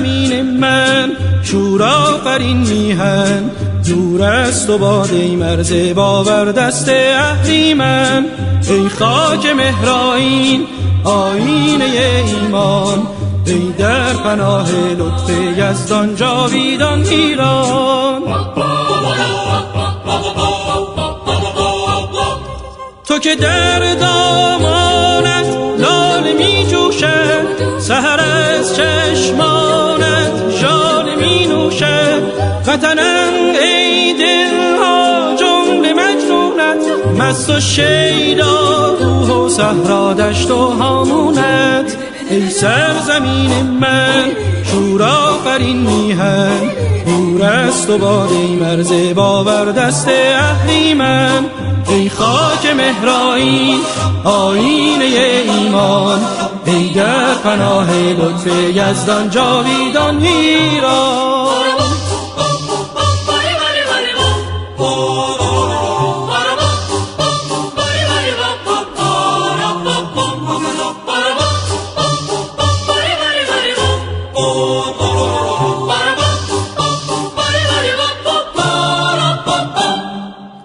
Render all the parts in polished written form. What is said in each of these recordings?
سرزمین من شور آفرین میهن، دور است و باد ای مرز باور دست اهریمن. ای خاک مهرآیین آیینه ایمان، ای در پناه لطف یزدان جاویدان ایران. تو که در دامانت لاله می جوشد، سحر از چشمانت ژاله می نوشد. وطنم ای دلها جمله مجنونت، مست و شیدا کوه و صحرا دشت و هامونت. ای سرزمین من شور آفرین میهن، دور است و باد ای مرز باور دست اهریمن. ای خاک مهرآیین آیینه ایمان، ای در پناه لطف یزدان جاویدان ایران.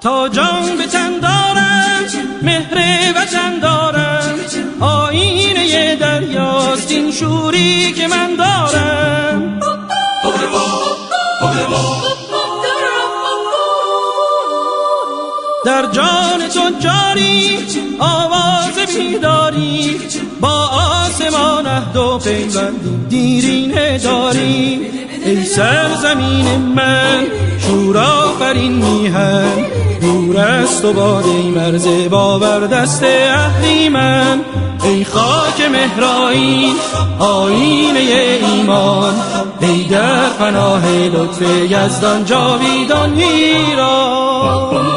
تا جان به تن دارم مهر وطن دارم، آیینه دریاست این شوری که من دارم. در جان تو جاری آواز بیداری، با آسمان عهد و پیوند دیرینه داری. ای سرزمین من شور آفرین میهن، دور است و باد ای مرز باور دست اهریمن. ای خاک مهرآیین آیینه ایمان، ای در پناه لطف یزدان جاویدان ایران.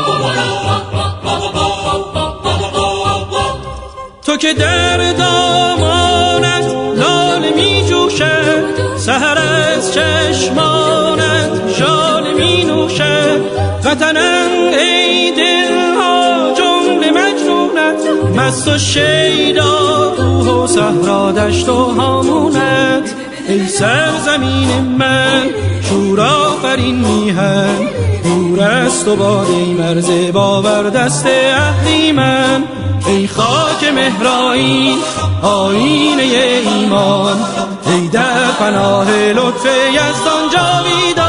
تو که در دامانت لاله می جوشد، سحر از چشمانت ژاله می نوشد. وطنم ای دلها جمله مجنونت، مست و شیدا کوه و صحرا دشت و هامونت. ای سرزمین من شور آفرین میهن، دور است و باد ای مرز باور دست اهریمن. ای خاک مهرآیین آیینه ایمان، ای در پناه لطف یزدان جاویدان